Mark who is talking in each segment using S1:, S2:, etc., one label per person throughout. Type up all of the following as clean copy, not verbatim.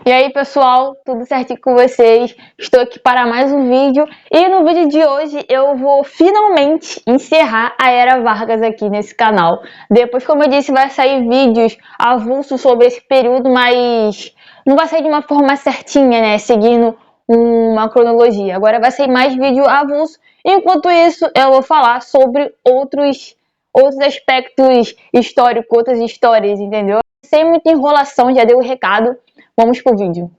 S1: E aí pessoal, tudo certinho com vocês? Estou aqui para mais um vídeo e no vídeo de hoje eu vou finalmente encerrar a Era Vargas aqui nesse canal. Depois, como eu disse, vai sair vídeos avulsos sobre esse período, mas não vai sair de uma forma certinha, né? Seguindo uma cronologia. Agora vai sair mais vídeo avulso. Enquanto isso, eu vou falar sobre outros aspectos históricos, outras histórias, entendeu? Sem muita enrolação, já deu o recado. Vamos pro vídeo.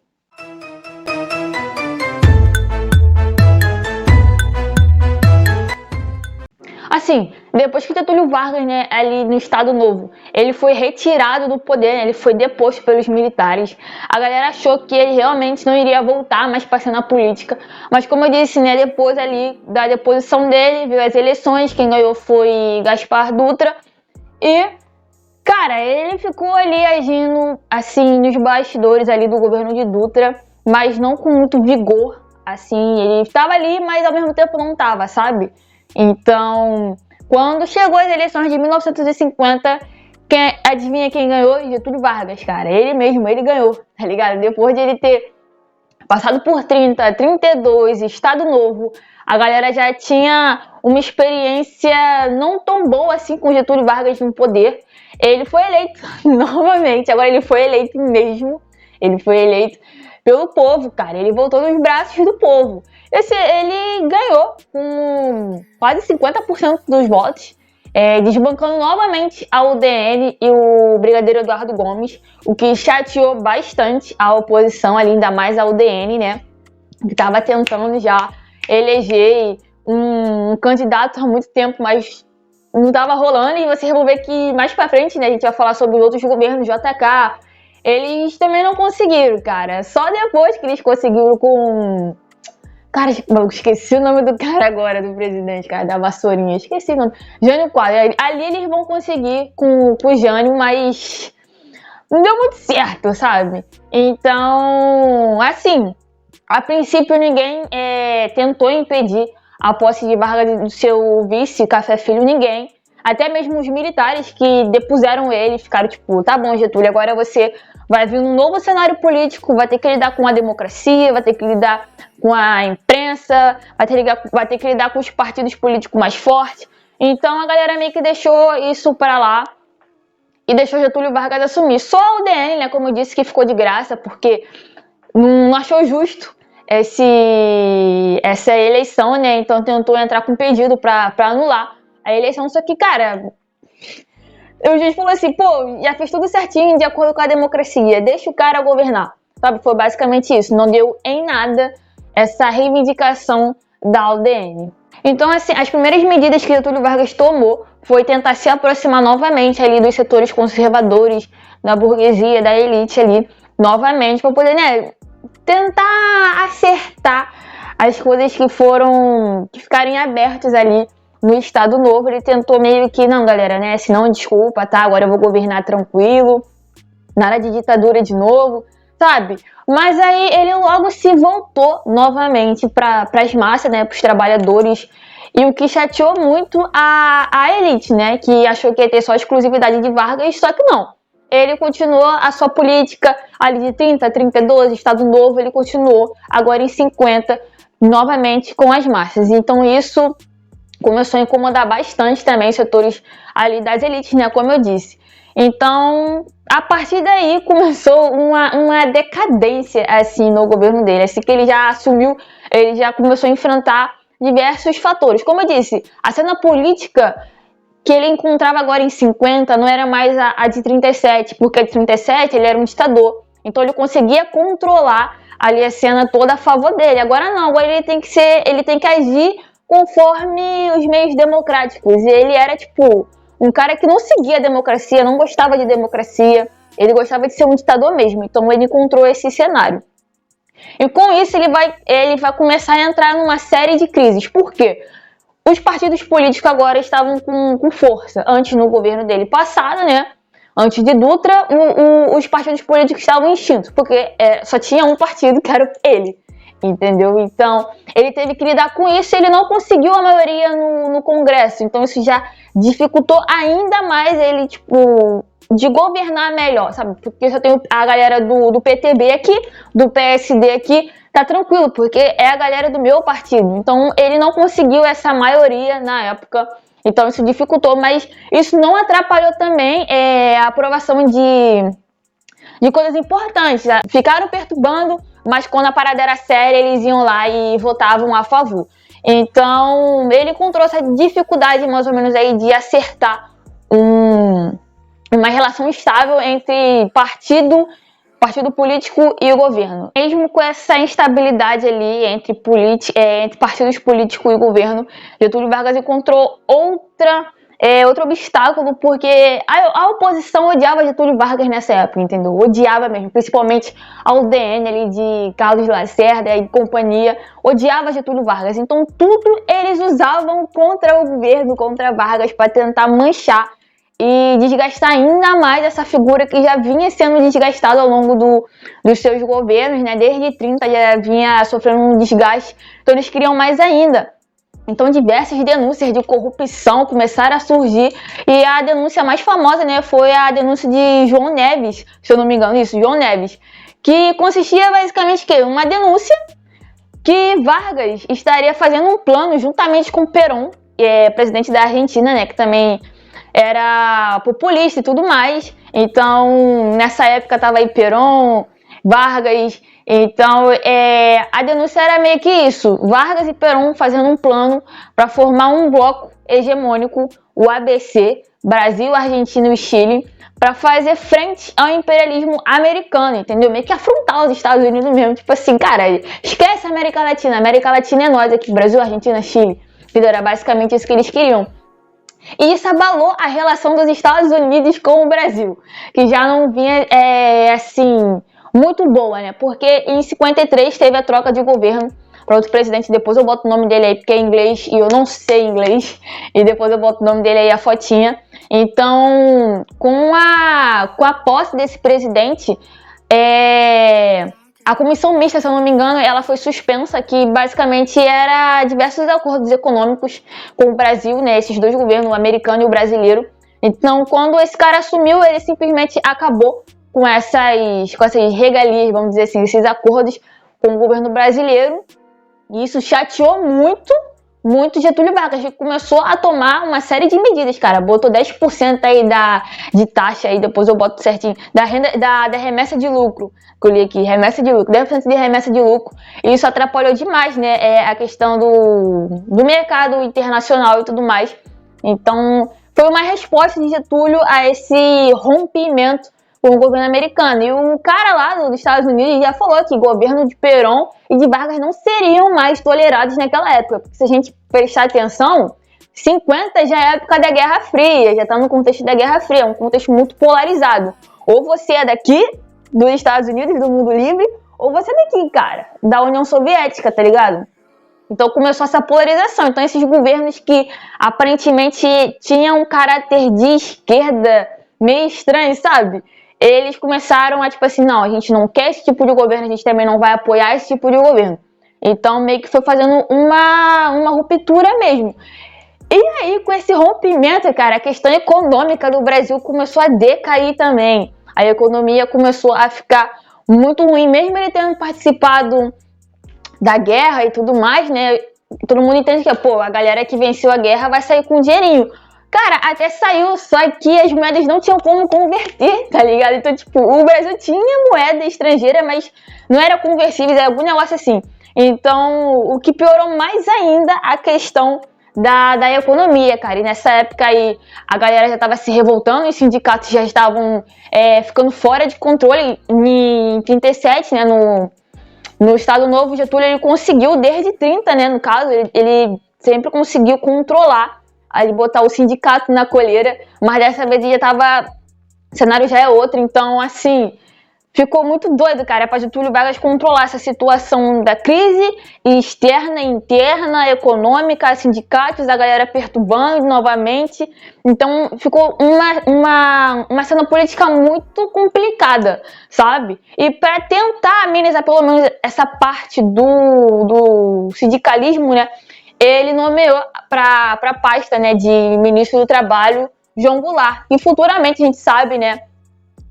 S1: Assim, depois que Getúlio Vargas, né, ali no Estado Novo, ele foi retirado do poder, né, ele foi deposto pelos militares. A galera achou que ele realmente não iria voltar mais para na política. Mas como eu disse, né, depois ali da deposição dele, veio as eleições, quem ganhou foi Gaspar Dutra. E, cara, ele ficou ali agindo, assim, nos bastidores ali do governo de Dutra, mas não com muito vigor, assim, ele estava ali, mas ao mesmo tempo não estava, sabe? Então, quando chegou as eleições de 1950, adivinha quem ganhou? Getúlio Vargas, cara. Ele mesmo, ele ganhou, tá ligado? Depois de ele ter passado por 30, 32, Estado Novo, a galera já tinha uma experiência não tão boa assim com Getúlio Vargas no poder. Ele foi eleito novamente, agora ele foi eleito mesmo. Ele foi eleito pelo povo, cara. Ele voltou nos braços do povo. Ele ganhou com quase 50% dos votos, desbancando novamente a UDN e o brigadeiro Eduardo Gomes, o que chateou bastante a oposição, ainda mais a UDN, né? Que estava tentando já eleger um candidato há muito tempo, mas não estava rolando. E vocês vão ver que mais pra frente, né, a gente vai falar sobre outros governos, JK, eles também não conseguiram, cara. Só depois que eles conseguiram com... Cara, eu esqueci o nome do cara agora, do presidente, cara, da vassourinha. Esqueci o nome. Jânio Quadros. Ali eles vão conseguir com o Jânio, mas não deu muito certo, sabe? Então, assim, a princípio ninguém tentou impedir a posse de Vargas do seu vice, Café Filho, ninguém. Até mesmo os militares que depuseram ele ficaram tipo, tá bom, Getúlio, agora você vai vir um novo cenário político, vai ter que lidar com a democracia, vai ter que lidar com a imprensa, vai ter que lidar com os partidos políticos mais fortes. Então a galera meio que deixou isso pra lá e deixou Getúlio Vargas assumir. Só a UDN, né, como eu disse, que ficou de graça, porque não achou justo essa eleição, né, então tentou entrar com pedido pra anular a eleição, só que, cara, o juiz falou assim, pô, já fez tudo certinho de acordo com a democracia, deixa o cara governar, sabe? Foi basicamente isso, não deu em nada essa reivindicação da UDN. Então, assim, as primeiras medidas que Getúlio Vargas tomou foi tentar se aproximar novamente ali dos setores conservadores, da burguesia, da elite ali, novamente, para poder, né, tentar acertar as coisas que ficarem abertas ali no Estado Novo. Ele tentou meio que, não, galera, né, se não, desculpa, tá, agora eu vou governar tranquilo, nada de ditadura de novo, sabe? Mas aí ele logo se voltou novamente para as massas, né, para os trabalhadores, e o que chateou muito a elite, né, que achou que ia ter só exclusividade de Vargas, só que não. Ele continuou a sua política ali de 30, 32, Estado Novo, ele continuou agora em 50, novamente com as massas. Então isso começou a incomodar bastante também os setores ali das elites, né, como eu disse. Então, a partir daí começou uma decadência, assim, no governo dele. Assim que ele já assumiu, ele já começou a enfrentar diversos fatores. Como eu disse, a cena política que ele encontrava agora em 50 não era mais a de 37, porque a de 37 ele era um ditador. Então ele conseguia controlar ali a cena toda a favor dele. Agora não, agora ele tem que agir conforme os meios democráticos. E ele era, tipo, um cara que não seguia a democracia, não gostava de democracia, ele gostava de ser um ditador mesmo. Então ele encontrou esse cenário. E com isso ele vai começar a entrar numa série de crises. Por quê? Os partidos políticos agora estavam com força. Antes, no governo dele passado, né? Antes de Dutra, os partidos políticos estavam extintos, porque só tinha um partido, que era ele. Entendeu? Então, ele teve que lidar com isso e ele não conseguiu a maioria no Congresso. Então, isso já dificultou ainda mais ele, tipo, de governar melhor, sabe? Porque só tem a galera do PTB aqui, do PSD aqui, tá tranquilo, porque é a galera do meu partido. Então ele não conseguiu essa maioria na época, então isso dificultou, mas isso não atrapalhou também a aprovação de coisas importantes. Ficaram perturbando, mas quando a parada era séria, eles iam lá e votavam a favor. Então ele encontrou essa dificuldade mais ou menos aí de acertar uma relação estável entre partido político e o governo. Mesmo com essa instabilidade ali entre partidos políticos e o governo, Getúlio Vargas encontrou outro obstáculo, porque a oposição odiava Getúlio Vargas nessa época, entendeu? Odiava mesmo, principalmente a UDN ali de Carlos Lacerda e companhia, odiava Getúlio Vargas. Então tudo eles usavam contra o governo, contra Vargas, para tentar manchar e desgastar ainda mais essa figura que já vinha sendo desgastada ao longo dos seus governos, né? Desde 30 já vinha sofrendo um desgaste, então eles queriam mais ainda. Então diversas denúncias de corrupção começaram a surgir e a denúncia mais famosa, né, foi a denúncia de João Neves, se eu não me engano, isso, João Neves, que consistia basicamente em uma denúncia que Vargas estaria fazendo um plano juntamente com Perón, presidente da Argentina, né, que também era populista e tudo mais. Então, nessa época tava aí Perón, Vargas. Então, a denúncia era meio que isso: Vargas e Perón fazendo um plano para formar um bloco hegemônico, o ABC, Brasil, Argentina e Chile, para fazer frente ao imperialismo americano, entendeu? Meio que afrontar os Estados Unidos mesmo. Tipo assim, cara, esquece a América Latina é nós aqui, Brasil, Argentina, Chile. Entendeu? Era basicamente isso que eles queriam. E isso abalou a relação dos Estados Unidos com o Brasil, que já não vinha, assim, muito boa, né? Porque em 53 teve a troca de governo para outro presidente. Depois eu boto o nome dele aí, porque é inglês e eu não sei inglês. E depois eu boto o nome dele aí, a fotinha. Então, com a posse desse presidente, a comissão mista, se eu não me engano, ela foi suspensa, que basicamente era diversos acordos econômicos com o Brasil, né? Esses dois governos, o americano e o brasileiro. Então, quando esse cara assumiu, ele simplesmente acabou com essas regalias, vamos dizer assim, esses acordos com o governo brasileiro. E isso chateou muito Getúlio Vargas, que começou a tomar uma série de medidas, cara. Botou 10% aí de taxa, aí depois eu boto certinho, da remessa de lucro, que eu li aqui, remessa de lucro, 10% de remessa de lucro. E isso atrapalhou demais, né, a questão do mercado internacional e tudo mais. Então, foi uma resposta de Getúlio a esse rompimento com o governo americano. E o cara lá dos Estados Unidos já falou que o governo de Perón e de Vargas não seriam mais tolerados naquela época. Porque se a gente prestar atenção, 50 já é a época da Guerra Fria, já está no contexto da Guerra Fria, um contexto muito polarizado. Ou você é daqui, dos Estados Unidos, do mundo livre, ou você é daqui, cara, da União Soviética, tá ligado? Então começou essa polarização. Então esses governos que aparentemente tinham um caráter de esquerda meio estranho, sabe? Eles começaram a, tipo assim, não, a gente não quer esse tipo de governo, a gente também não vai apoiar esse tipo de governo. Então, meio que foi fazendo uma ruptura mesmo. E aí, com esse rompimento, cara, a questão econômica do Brasil começou a decair também. A economia começou a ficar muito ruim, mesmo ele tendo participado da guerra e tudo mais, né? Todo mundo entende que, pô, a galera que venceu a guerra vai sair com dinheirinho. Cara, até saiu, só que as moedas não tinham como converter, tá ligado? Então, tipo, o Brasil tinha moeda estrangeira, mas não era conversível, era algum negócio assim. Então, o que piorou mais ainda a questão da economia, cara. E nessa época aí, a galera já tava se revoltando, os sindicatos já estavam ficando fora de controle. Em 37, né, no Estado Novo, Getúlio, ele conseguiu, desde 30, né, no caso, ele sempre conseguiu controlar, aí botar o sindicato na coleira, mas dessa vez já tava, o cenário já é outro, então assim, ficou muito doido, cara, para Getúlio Vargas controlar essa situação da crise externa, interna, econômica, sindicatos, a galera perturbando novamente. Então ficou uma cena política muito complicada, sabe? E para tentar amenizar pelo menos essa parte do sindicalismo, né, ele nomeou para a pasta, né, de ministro do Trabalho João Goulart. E futuramente a gente sabe, né,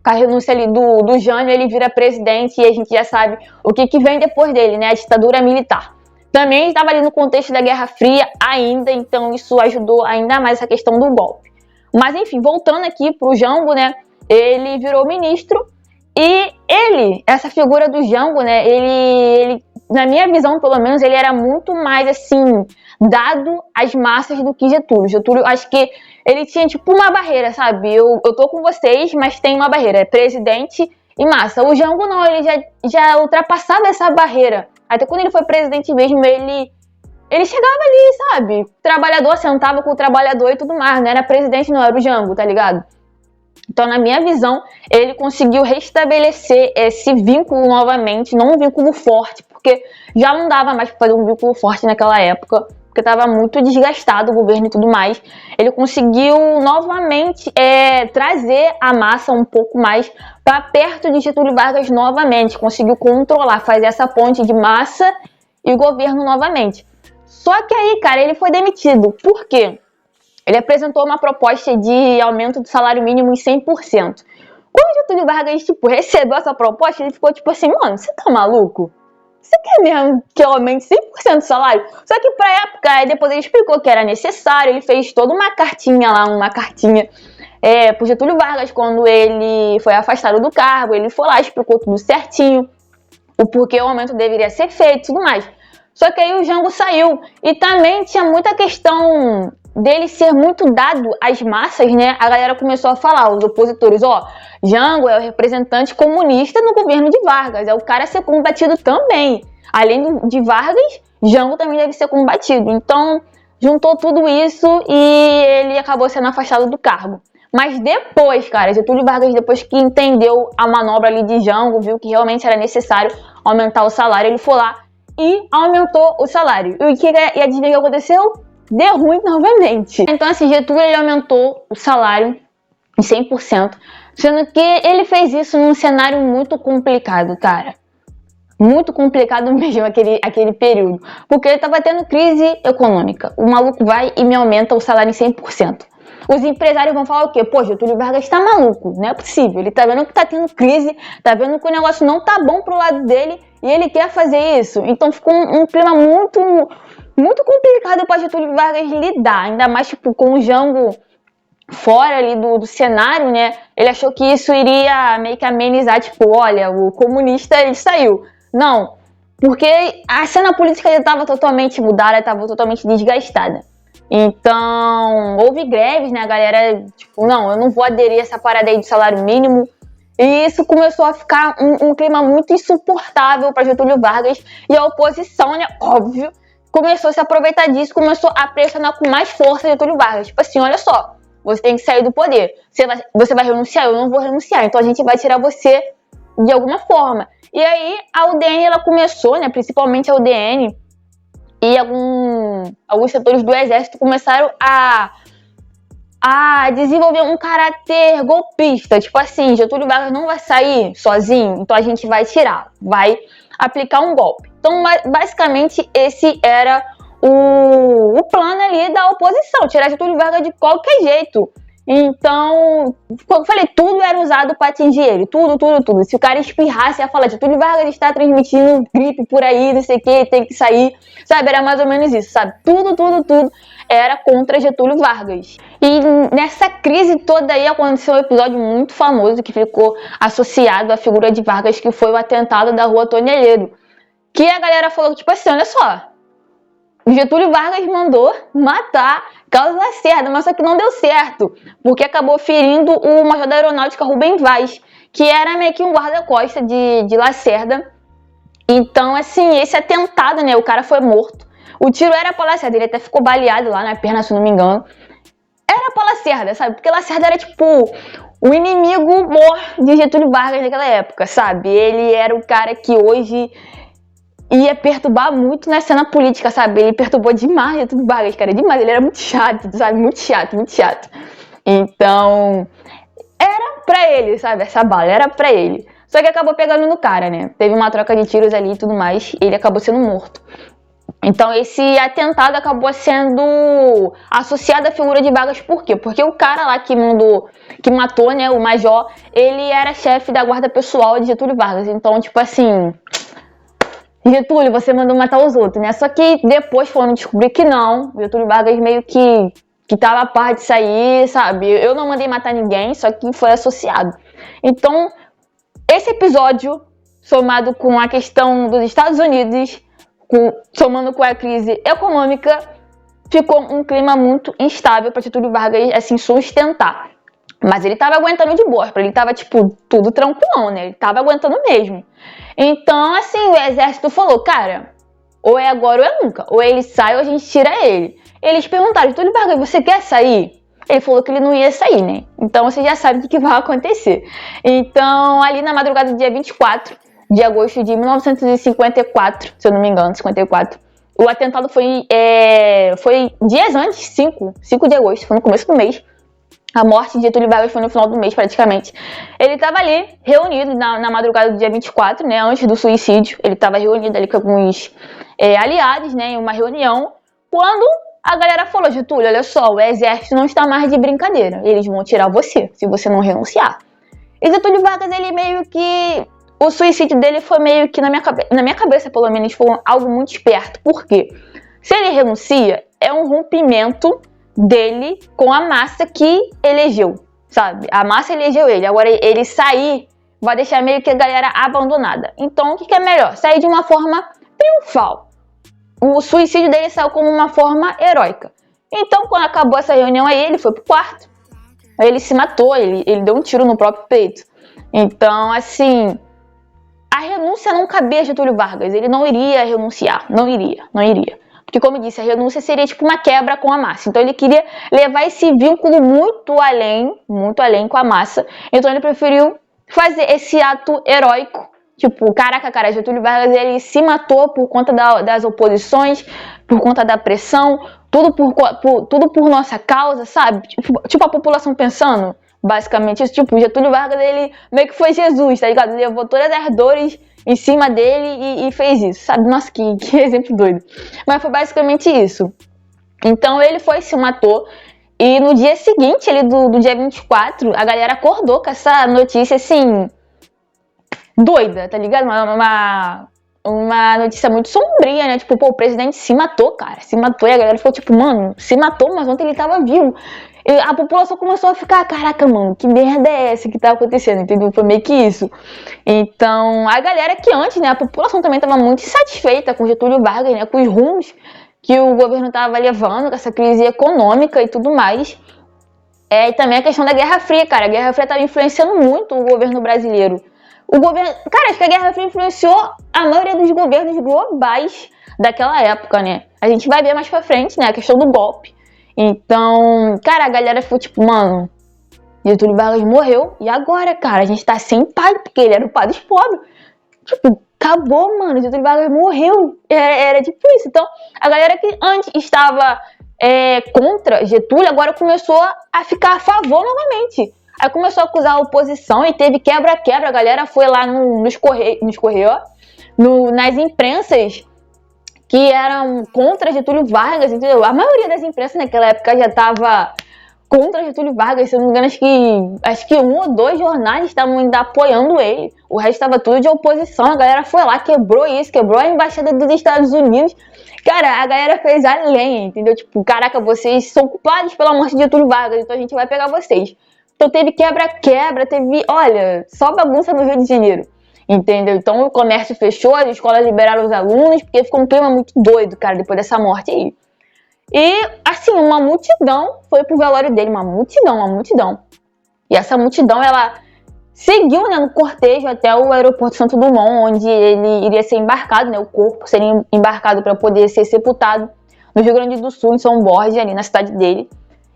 S1: com a renúncia ali do Jânio, ele vira presidente e a gente já sabe o que vem depois dele, né, a ditadura militar. Também estava ali no contexto da Guerra Fria ainda, então isso ajudou ainda mais essa questão do golpe. Mas enfim, voltando aqui pro Jango, né, ele virou ministro e essa figura do Jango, né, ele, na minha visão pelo menos, ele era muito mais assim, dado às massas do que Getúlio. Getúlio, acho que ele tinha tipo uma barreira, sabe? Eu tô com vocês, mas tem uma barreira, é presidente e massa. O Jango não, ele já ultrapassava essa barreira. Até quando ele foi presidente mesmo, ele chegava ali, sabe? O trabalhador sentava com o trabalhador e tudo mais, não era presidente, não era o Jango, tá ligado? Então, na minha visão, ele conseguiu restabelecer esse vínculo novamente, não um vínculo forte, porque já não dava mais para fazer um vínculo forte naquela época, porque estava muito desgastado o governo e tudo mais. Ele conseguiu novamente trazer a massa um pouco mais para perto de Getúlio Vargas novamente, conseguiu controlar, fazer essa ponte de massa e governo novamente. Só que aí, cara, ele foi demitido. Por quê? Ele apresentou uma proposta de aumento do salário mínimo em 100%. Quando o Getúlio Vargas, recebeu essa proposta, ele ficou tipo assim, mano, você tá maluco? Você quer mesmo que eu aumente 100% do salário? Só que pra época, aí depois ele explicou que era necessário, ele fez toda uma cartinha lá, pro Getúlio Vargas, quando ele foi afastado do cargo, ele foi lá, explicou tudo certinho, o porquê o aumento deveria ser feito e tudo mais. Só que aí o Jango saiu, e também tinha muita questão dele ser muito dado às massas, né? A galera começou a falar, os opositores, Jango é o representante comunista no governo de Vargas, é o cara a ser combatido também. Além de Vargas, Jango também deve ser combatido. Então, juntou tudo isso e ele acabou sendo afastado do cargo. Mas depois, cara, Getúlio Vargas, depois que entendeu a manobra ali de Jango, viu que realmente era necessário aumentar o salário, ele foi lá e aumentou o salário. E adivinha o que aconteceu? Deu ruim novamente. Então, assim, Getúlio ele aumentou o salário em 100%, sendo que ele fez isso num cenário muito complicado, cara. Muito complicado mesmo aquele período. Porque ele tava tendo crise econômica. O maluco vai e me aumenta o salário em 100%. Os empresários vão falar o quê? Pô, Getúlio Vargas tá maluco, não é possível. Ele tá vendo que tá tendo crise, tá vendo que o negócio não tá bom pro lado dele e ele quer fazer isso. Então ficou um clima muito complicado para Getúlio Vargas lidar, ainda mais com o Jango fora ali do cenário, né? Ele achou que isso iria meio que amenizar, olha, o comunista ele saiu. Não, porque a cena política estava totalmente mudada, estava totalmente desgastada. Então, houve greves, né? A galera, não, eu não vou aderir a essa parada aí de salário mínimo. E isso começou a ficar um clima muito insuportável para Getúlio Vargas. E a oposição, né, óbvio, começou a se aproveitar disso, começou a pressionar com mais força Getúlio Vargas. Tipo assim, olha só, você tem que sair do poder. Você vai renunciar? Eu não vou renunciar. Então a gente vai tirar você de alguma forma. E aí a UDN, ela começou, né, principalmente a UDN e alguns setores do exército começaram a desenvolver um caráter golpista. Tipo assim, Getúlio Vargas não vai sair sozinho, então a gente vai tirar, vai aplicar um golpe. Então, basicamente, esse era o plano ali da oposição, tirar Getúlio Vargas de qualquer jeito. Então, como eu falei, tudo era usado para atingir ele, tudo. Se o cara espirrasse, ia falar, Getúlio Vargas está transmitindo gripe por aí, não sei o que, tem que sair, sabe? Era mais ou menos isso, sabe? Tudo era contra Getúlio Vargas. E nessa crise toda aí aconteceu um episódio muito famoso que ficou associado à figura de Vargas, que foi o atentado da Rua Toneleiro. Que a galera falou, tipo assim, olha só, Getúlio Vargas mandou matar Carlos Lacerda, mas só que não deu certo, porque acabou ferindo o major da aeronáutica Rubem Vaz, que era meio que um guarda-costas de Lacerda. Então, assim, esse atentado, né, o cara foi morto. O tiro era pra Lacerda, ele até ficou baleado lá na perna, se não me engano. Era pra Lacerda, sabe? Porque Lacerda era, o inimigo mor de Getúlio Vargas naquela época, sabe? Ele era o cara que hoje ia perturbar muito na cena política, sabe? Ele perturbou demais Getúlio Vargas, cara, demais. Ele era muito chato, sabe? Muito chato. Então, era pra ele, sabe? Essa bala era pra ele. Só que acabou pegando no cara, né? Teve uma troca de tiros ali e tudo mais, e ele acabou sendo morto. Então esse atentado acabou sendo associado à figura de Vargas, por quê? Porque o cara lá que matou, né, o major, ele era chefe da guarda pessoal de Getúlio Vargas. Então, tipo assim, Getúlio, você mandou matar os outros, né? Só que depois foram descobrir que não, Getúlio Vargas meio que tava a par disso aí, sabe? Eu não mandei matar ninguém, só que foi associado. Então, esse episódio, somado com a questão dos Estados Unidos, somando com a crise econômica, ficou um clima muito instável para Getúlio Vargas assim sustentar. Mas ele tava aguentando de boa, ele tava tipo tudo tranquilão, né? Ele tava aguentando mesmo. Então, assim, o exército falou, cara, ou é agora ou é nunca, ou ele sai ou a gente tira ele. Eles perguntaram, Getúlio Vargas, você quer sair? Ele falou que ele não ia sair, né? Então você já sabe o que vai acontecer. Então, ali na madrugada do dia 24 de agosto de 1954, se eu não me engano, 54, o atentado foi dias antes, 5 de agosto, foi no começo do mês. A morte de Getúlio Vargas foi no final do mês, praticamente. Ele estava ali, reunido na madrugada do dia 24, né, antes do suicídio. Ele estava reunido ali com alguns aliados, né, em uma reunião, quando a galera falou, Getúlio, olha só, o exército não está mais de brincadeira. Eles vão tirar você, se você não renunciar. E Getúlio Vargas, ele meio que... O suicídio dele foi meio que, na minha cabeça, pelo menos, foi algo muito esperto. Por quê? Se ele renuncia, é um rompimento dele com a massa que elegeu, sabe? A massa elegeu ele. Agora, ele sair vai deixar meio que a galera abandonada. Então, o que é melhor? Sair de uma forma triunfal. O suicídio dele saiu como uma forma heróica. Então, quando acabou essa reunião aí, ele foi pro quarto. Aí ele se matou, ele deu um tiro no próprio peito. Então, assim, a renúncia não cabia a Getúlio Vargas. Ele não iria renunciar. Não iria. Porque, como eu disse, a renúncia seria tipo uma quebra com a massa. Então, ele queria levar esse vínculo muito além com a massa. Então, ele preferiu fazer esse ato heróico. Tipo, caraca, cara, Getúlio Vargas, ele se matou por conta das oposições, por conta da pressão, tudo por nossa causa, sabe? Tipo, a população pensando, basicamente, isso. Tipo, Getúlio Vargas, ele meio que foi Jesus, tá ligado? Ele levou todas as dores em cima dele e fez isso, sabe? Nossa, que exemplo doido. Mas foi basicamente isso. Então, ele foi, se matou. E no dia seguinte, ali do dia 24, a galera acordou com essa notícia, assim, doida, tá ligado? Uma notícia muito sombria, né? Tipo, pô, o presidente se matou, cara. Se matou. E a galera ficou tipo, mano, se matou, mas ontem ele tava vivo. E a população começou a ficar, caraca, mano, que merda é essa que tá acontecendo, entendeu? Foi meio que isso. Então, a galera que antes, né, a população também tava muito insatisfeita com Getúlio Vargas, né, com os rumos que o governo tava levando, com essa crise econômica e tudo mais. E também a questão da Guerra Fria, cara. A Guerra Fria tava influenciando muito o governo brasileiro. Cara, acho que a Guerra Fria influenciou a maioria dos governos globais daquela época, né? A gente vai ver mais pra frente, né, a questão do golpe. Então, cara, a galera ficou tipo, mano, Getúlio Vargas morreu, e agora, cara? A gente tá sem pai, porque ele era o pai dos pobres. Tipo, acabou, mano, Getúlio Vargas morreu. Era tipo isso. Então, a galera que antes estava contra Getúlio, agora começou a ficar a favor novamente. Aí começou a acusar a oposição e teve quebra-quebra. A galera foi lá nos Correios, nas imprensas que eram contra Getúlio Vargas, entendeu? A maioria das imprensas naquela época já estava contra Getúlio Vargas. Se eu não me engano, acho que 1 ou 2 jornais estavam ainda apoiando ele. O resto estava tudo de oposição. A galera foi lá, quebrou isso, quebrou a embaixada dos Estados Unidos. Cara, a galera fez a lenha, entendeu? Tipo, caraca, vocês são culpados pela morte de Getúlio Vargas, então a gente vai pegar vocês. Então teve quebra-quebra, olha, só bagunça no Rio de Janeiro, entendeu? Então o comércio fechou, as escolas liberaram os alunos, porque ficou um clima muito doido, cara, depois dessa morte aí. E, assim, uma multidão foi pro velório dele, uma multidão. E essa multidão, ela seguiu, né, no cortejo até o aeroporto Santos Dumont, onde ele iria ser embarcado, né, o corpo seria embarcado para poder ser sepultado no Rio Grande do Sul, em São Borja, ali na cidade dele.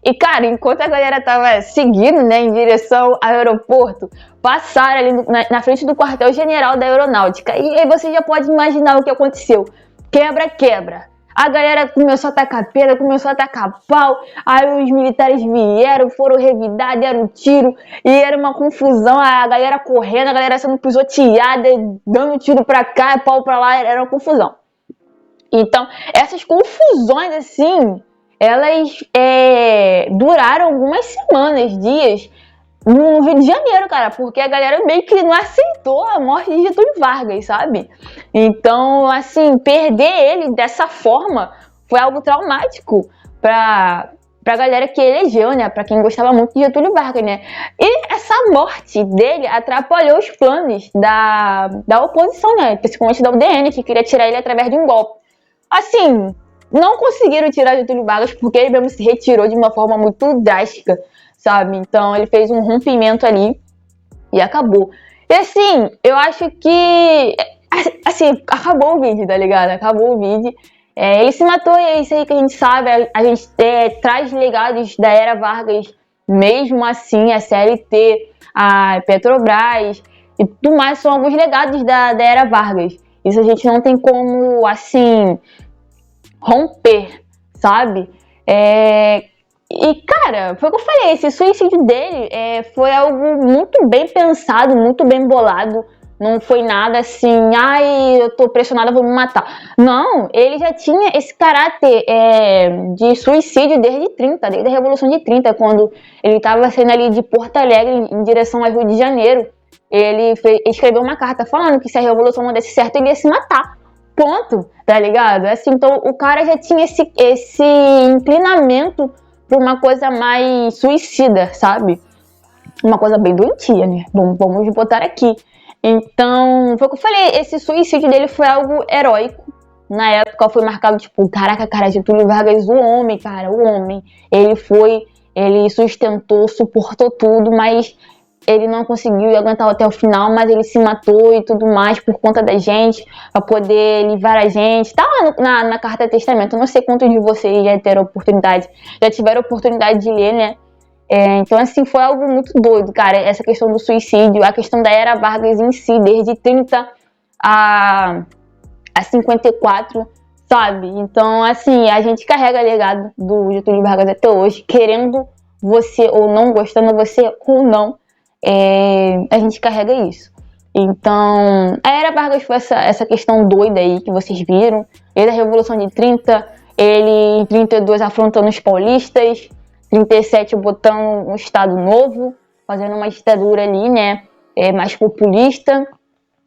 S1: E, cara, enquanto a galera tava seguindo, né, em direção ao aeroporto, passaram ali na frente do quartel-general da Aeronáutica. E aí você já pode imaginar o que aconteceu. Quebra-quebra. A galera começou a tacar pedra, começou a tacar pau. Aí os militares vieram, foram revidar, deram tiro. E era uma confusão, a galera correndo, a galera sendo pisoteada, dando tiro pra cá, pau pra lá, era uma confusão. Então, essas confusões, assim, elas duraram algumas semanas, dias, no Rio de Janeiro, cara, porque a galera meio que não aceitou a morte de Getúlio Vargas, sabe? Então, assim, perder ele dessa forma foi algo traumático pra galera que elegeu, né? Pra quem gostava muito de Getúlio Vargas, né? E essa morte dele atrapalhou os planos da oposição, né? Principalmente da UDN, que queria tirar ele através de um golpe. Assim, não conseguiram tirar Getúlio Vargas porque ele mesmo se retirou de uma forma muito drástica, sabe? Então ele fez um rompimento ali e acabou. E assim, eu acho que assim, acabou o vídeo, tá ligado? Acabou o vídeo. Ele se matou e é isso aí que a gente sabe. A gente traz legados da era Vargas, mesmo assim, a CLT, a Petrobras e tudo mais são alguns legados da era Vargas. Isso a gente não tem como, assim, romper, sabe? E, cara, foi o que eu falei, esse suicídio dele foi algo muito bem pensado, muito bem bolado. Não foi nada assim, ai, eu tô pressionada, vou me matar. Não, ele já tinha esse caráter de suicídio desde a Revolução de 30, quando ele tava saindo ali de Porto Alegre em direção ao Rio de Janeiro. Ele escreveu uma carta falando que se a Revolução não desse certo, ele ia se matar. Ponto, tá ligado? Assim, então o cara já tinha esse inclinamento pra uma coisa mais suicida, sabe? Uma coisa bem doentia, né? Bom, vamos botar aqui. Então, foi o que eu falei, esse suicídio dele foi algo heróico. Na época foi marcado, tipo, caraca, cara, Getúlio Vargas, o homem, cara, o homem. Ele sustentou, suportou tudo, mas ele não conseguiu aguentar até o final, mas ele se matou e tudo mais por conta da gente, pra poder livrar a gente. Tá lá na Carta Testamento, eu não sei quantos de vocês já tiveram oportunidade de ler, né? Então, assim, foi algo muito doido, cara, essa questão do suicídio, a questão da era Vargas em si, desde 30 a 54, sabe? Então, assim, a gente carrega legado do Getúlio Vargas até hoje, querendo você ou não, gostando você ou não, a gente carrega isso. Então, a era Vargas foi essa questão doida aí que vocês viram, desde a Revolução de 30, ele em 32 afrontando os paulistas, 37 botando um Estado novo, fazendo uma ditadura ali, né, mais populista.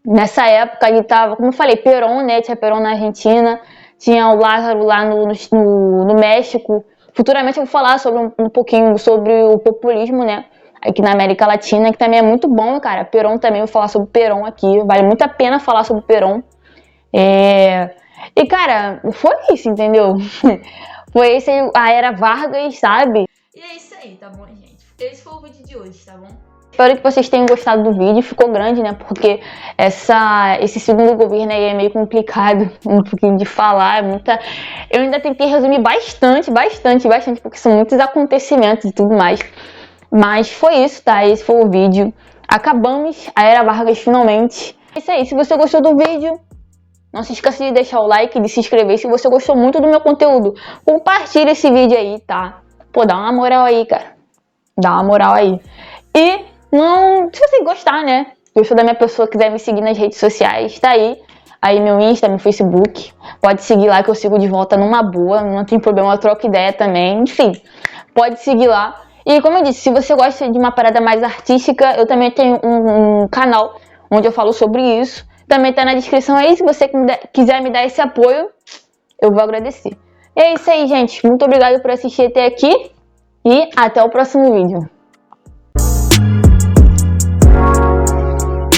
S1: Nessa época ele tava, como eu falei, Perón, né, tinha Perón na Argentina, tinha o Lázaro lá no México. Futuramente eu vou falar sobre um pouquinho sobre o populismo, né, aqui na América Latina, que também é muito bom, cara. Perón também, vou falar sobre Perón aqui, vale muito a pena falar sobre Perón. E, cara, foi isso, entendeu? Foi esse a era Vargas, sabe?
S2: E é isso aí, tá bom, gente? Esse foi o vídeo de hoje, tá bom?
S1: Espero que vocês tenham gostado do vídeo. Ficou grande, né? Porque esse segundo governo aí é meio complicado um pouquinho de falar. Eu ainda tentei resumir bastante, porque são muitos acontecimentos e tudo mais. Mas foi isso, tá? Esse foi o vídeo. Acabamos a era Vargas finalmente. É isso aí. Se você gostou do vídeo, não se esqueça de deixar o like, de se inscrever. Se você gostou muito do meu conteúdo, compartilha esse vídeo aí, tá? Pô, dá uma moral aí, cara. Dá uma moral aí. E se você gostar, né? Gostou da minha pessoa, quiser me seguir nas redes sociais, tá aí. Aí meu Insta, meu Facebook. Pode seguir lá que eu sigo de volta numa boa. Não tem problema, eu troco ideia também. Enfim, pode seguir lá. E como eu disse, se você gosta de uma parada mais artística, eu também tenho um canal onde eu falo sobre isso. Também tá na descrição aí, se você quiser me dar esse apoio, eu vou agradecer. E é isso aí, gente. Muito obrigado por assistir até aqui e até o próximo vídeo.